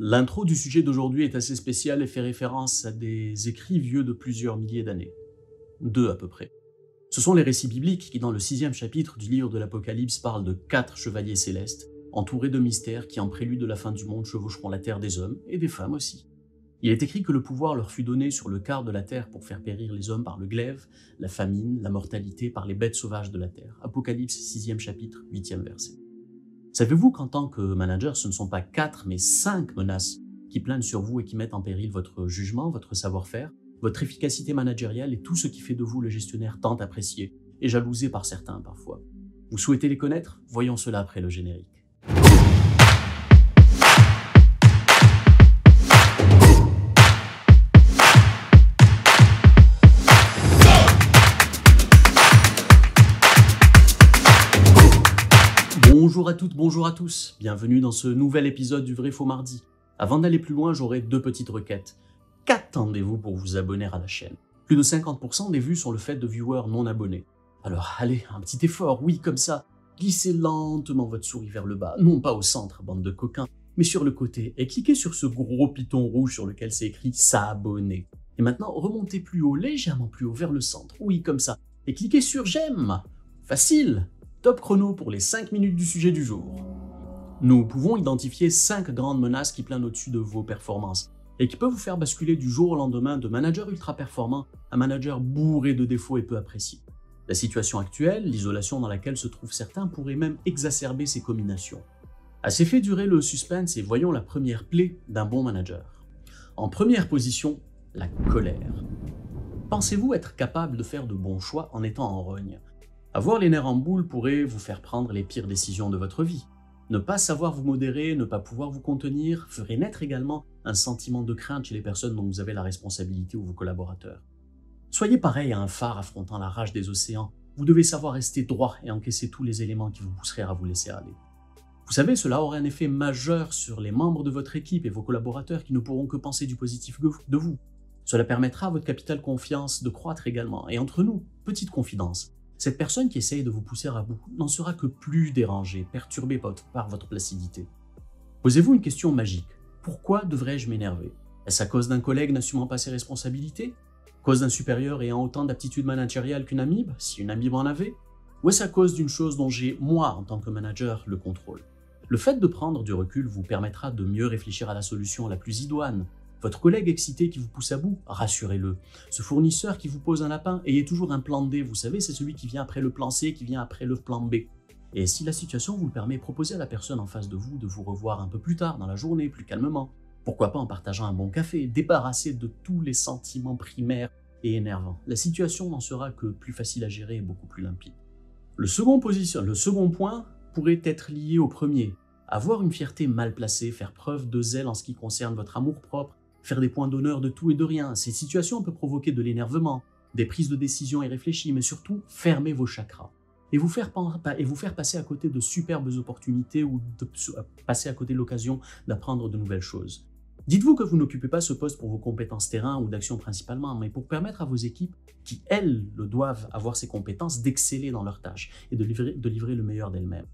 L'intro du sujet d'aujourd'hui est assez spéciale et fait référence à des écrits vieux de plusieurs milliers d'années. 2 à peu près. Ce sont les récits bibliques qui, dans le 6e chapitre du livre de l'Apocalypse, parlent de 4 chevaliers célestes, entourés de mystères qui, en prélude de la fin du monde, chevaucheront la terre des hommes et des femmes aussi. Il est écrit que le pouvoir leur fut donné sur le quart de la terre pour faire périr les hommes par le glaive, la famine, la mortalité, par les bêtes sauvages de la terre. Apocalypse 6e chapitre, 8e verset. Savez-vous qu'en tant que manager, ce ne sont pas 4 mais 5 menaces qui planent sur vous et qui mettent en péril votre jugement, votre savoir-faire, votre efficacité managériale et tout ce qui fait de vous le gestionnaire tant apprécié et jalousé par certains parfois. Vous souhaitez les connaître? Voyons cela après le générique. Bonjour à toutes, bonjour à tous, bienvenue dans ce nouvel épisode du Vrai Faux Mardi. Avant d'aller plus loin, j'aurai 2 petites requêtes. Qu'attendez-vous pour vous abonner à la chaîne? Plus de 50% des vues sont le fait de viewers non abonnés. Alors allez, un petit effort, oui comme ça. Glissez lentement votre souris vers le bas, non pas au centre, bande de coquins, mais sur le côté, et cliquez sur ce gros piton rouge sur lequel c'est écrit « S'abonner ». Et maintenant, remontez plus haut, légèrement plus haut, vers le centre, oui comme ça, et cliquez sur « J'aime ». Facile. Top chrono pour les 5 minutes du sujet du jour. Nous pouvons identifier 5 grandes menaces qui planent au-dessus de vos performances et qui peuvent vous faire basculer du jour au lendemain de manager ultra performant à manager bourré de défauts et peu apprécié. La situation actuelle, l'isolation dans laquelle se trouvent certains pourrait même exacerber ces combinations. Assez fait durer le suspense et voyons la première plaie d'un bon manager. En première position, la colère. Pensez-vous être capable de faire de bons choix en étant en rogne? Avoir les nerfs en boule pourrait vous faire prendre les pires décisions de votre vie. Ne pas savoir vous modérer, ne pas pouvoir vous contenir, ferait naître également un sentiment de crainte chez les personnes dont vous avez la responsabilité ou vos collaborateurs. Soyez pareil à un phare affrontant la rage des océans. Vous devez savoir rester droit et encaisser tous les éléments qui vous pousseraient à vous laisser aller. Vous savez, cela aurait un effet majeur sur les membres de votre équipe et vos collaborateurs qui ne pourront que penser du positif de vous. Cela permettra à votre capital confiance de croître également. Et entre nous, petite confidence. Cette personne qui essaye de vous pousser à bout n'en sera que plus dérangée, perturbée par votre placidité. Posez-vous une question magique. Pourquoi devrais-je m'énerver? Est-ce à cause d'un collègue n'assumant pas ses responsabilités? À cause d'un supérieur ayant autant d'aptitudes managériales qu'une amibe, si une amibe en avait? Ou est-ce à cause d'une chose dont j'ai, moi, en tant que manager, le contrôle? Le fait de prendre du recul vous permettra de mieux réfléchir à la solution la plus idoine. Votre collègue excité qui vous pousse à bout, rassurez-le. Ce fournisseur qui vous pose un lapin, ayez toujours un plan D, vous savez, c'est celui qui vient après le plan C, qui vient après le plan B. Et si la situation vous le permet, proposez à la personne en face de vous revoir un peu plus tard dans la journée, plus calmement. Pourquoi pas en partageant un bon café, débarrassé de tous les sentiments primaires et énervants. La situation n'en sera que plus facile à gérer et beaucoup plus limpide. Le second point pourrait être lié au premier. Avoir une fierté mal placée, faire preuve de zèle en ce qui concerne votre amour-propre, faire des points d'honneur de tout et de rien. Ces situations peuvent provoquer de l'énervement, des prises de décision irréfléchies, mais surtout, fermez vos chakras et vous faire passer à côté de superbes opportunités ou de passer à côté de l'occasion d'apprendre de nouvelles choses. Dites-vous que vous n'occupez pas ce poste pour vos compétences terrain ou d'action principalement, mais pour permettre à vos équipes, qui elles le doivent avoir ces compétences, d'exceller dans leurs tâches et de livrer le meilleur d'elles-mêmes.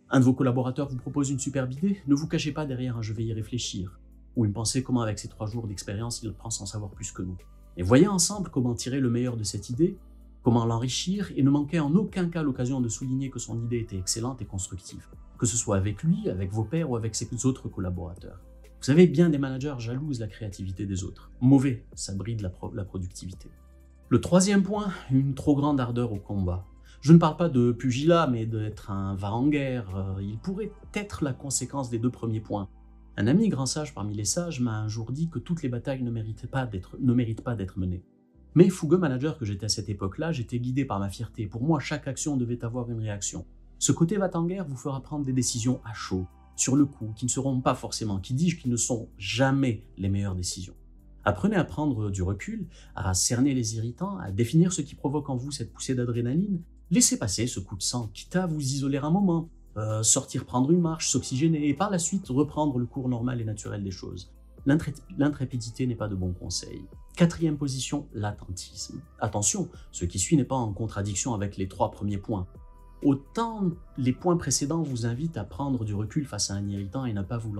Un de vos collaborateurs vous propose une superbe idée, ne vous cachez pas derrière un « je vais y réfléchir ». Ou une pensée comment avec ses 3 jours d'expérience il prend sans savoir plus que nous. Et voyez ensemble comment tirer le meilleur de cette idée, comment l'enrichir et ne manquez en aucun cas l'occasion de souligner que son idée était excellente et constructive, que ce soit avec lui, avec vos pairs ou avec ses autres collaborateurs. Vous savez, bien des managers jalousent la créativité des autres. Mauvais, ça bride la productivité. Le 3e point, une trop grande ardeur au combat. Je ne parle pas de pugilat, mais d'être un va-en-guerre. Il pourrait être la conséquence des 2 premiers points. Un ami grand sage parmi les sages m'a un jour dit que toutes les batailles ne méritent pas d'être menées. Mais fougueux manager que j'étais à cette époque-là, j'étais guidé par ma fierté. Pour moi, chaque action devait avoir une réaction. Ce côté va-t-en-guerre vous fera prendre des décisions à chaud, sur le coup, qui ne seront pas forcément, qui ne sont jamais les meilleures décisions. Apprenez à prendre du recul, à cerner les irritants, à définir ce qui provoque en vous cette poussée d'adrénaline. Laissez passer ce coup de sang, quitte à vous isoler un moment. Sortir prendre une marche, s'oxygéner et par la suite reprendre le cours normal et naturel des choses. L'intrépidité n'est pas de bon conseil. 4e position, l'attentisme. Attention, ce qui suit n'est pas en contradiction avec les 3 premiers points. Autant les points précédents vous invitent à prendre du recul face à un irritant et ne pas vous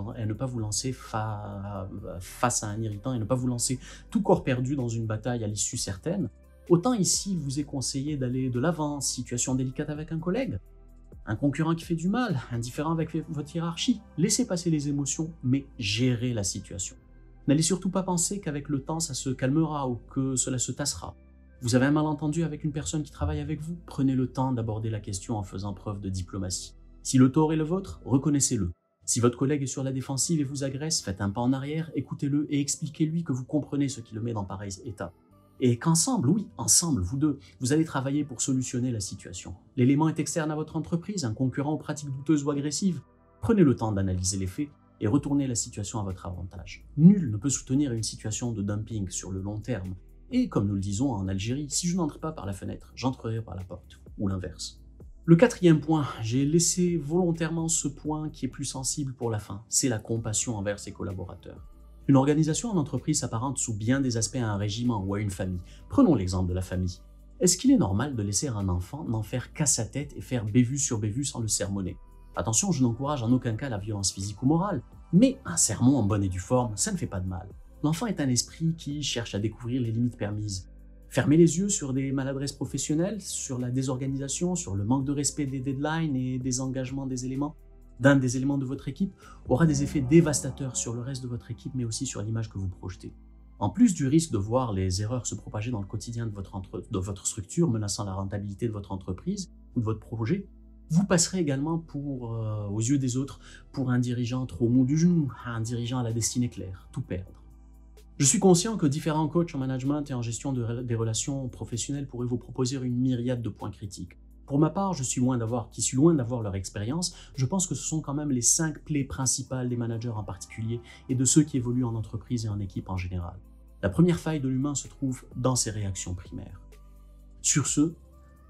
lancer face à un irritant et ne pas vous lancer tout corps perdu dans une bataille à l'issue certaine, autant ici il vous est conseillé d'aller de l'avant, situation délicate avec un collègue, un concurrent qui fait du mal, indifférent avec votre hiérarchie. Laissez passer les émotions, mais gérez la situation. N'allez surtout pas penser qu'avec le temps ça se calmera ou que cela se tassera. Vous avez un malentendu avec une personne qui travaille avec vous, prenez le temps d'aborder la question en faisant preuve de diplomatie. Si le tort est le vôtre, reconnaissez-le. Si votre collègue est sur la défensive et vous agresse, faites un pas en arrière, écoutez-le et expliquez-lui que vous comprenez ce qui le met dans pareil état. Et qu'ensemble, oui, ensemble, vous deux, vous allez travailler pour solutionner la situation. L'élément est externe à votre entreprise, un concurrent aux pratiques douteuses ou agressives. Prenez le temps d'analyser les faits et retournez la situation à votre avantage. Nul ne peut soutenir une situation de dumping sur le long terme. Et comme nous le disons en Algérie, si je n'entre pas par la fenêtre, j'entrerai par la porte, ou l'inverse. Le quatrième point, j'ai laissé volontairement ce point qui est plus sensible pour la fin, c'est la compassion envers ses collaborateurs. Une organisation en entreprise s'apparente sous bien des aspects à un régiment ou à une famille. Prenons l'exemple de la famille. Est-ce qu'il est normal de laisser un enfant n'en faire qu'à sa tête et faire bévue sur bévue sans le sermonner? Attention, je n'encourage en aucun cas la violence physique ou morale, mais un sermon en bonne et due forme, ça ne fait pas de mal. L'enfant est un esprit qui cherche à découvrir les limites permises. Fermer les yeux sur des maladresses professionnelles, sur la désorganisation, sur le manque de respect des deadlines et des engagements d'un des éléments de votre équipe aura des effets dévastateurs sur le reste de votre équipe, mais aussi sur l'image que vous projetez. En plus du risque de voir les erreurs se propager dans le quotidien de votre structure, menaçant la rentabilité de votre entreprise ou de votre projet, vous passerez également aux yeux des autres pour un dirigeant trop mou du genou, un dirigeant à la destinée claire, tout perdre. Je suis conscient que différents coachs en management et en gestion des relations professionnelles pourraient vous proposer une myriade de points critiques. Pour ma part, qui suis loin d'avoir leur expérience, je pense que ce sont quand même les 5 plaies principales des managers en particulier et de ceux qui évoluent en entreprise et en équipe en général. La première faille de l'humain se trouve dans ses réactions primaires. Sur ce,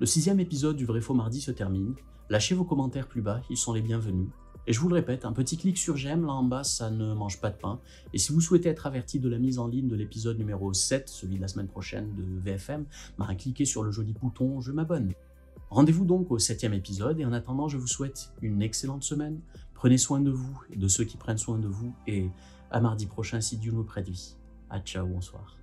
le 6e épisode du Vrai Faux Mardi se termine. Lâchez vos commentaires plus bas, ils sont les bienvenus. Et je vous le répète, un petit clic sur j'aime là en bas, ça ne mange pas de pain. Et si vous souhaitez être averti de la mise en ligne de l'épisode numéro 7, celui de la semaine prochaine de VFM, cliquez sur le joli bouton je m'abonne. Rendez-vous donc au 7e épisode et en attendant, je vous souhaite une excellente semaine. Prenez soin de vous et de ceux qui prennent soin de vous et à mardi prochain si Dieu nous prête vie. À ciao, bonsoir.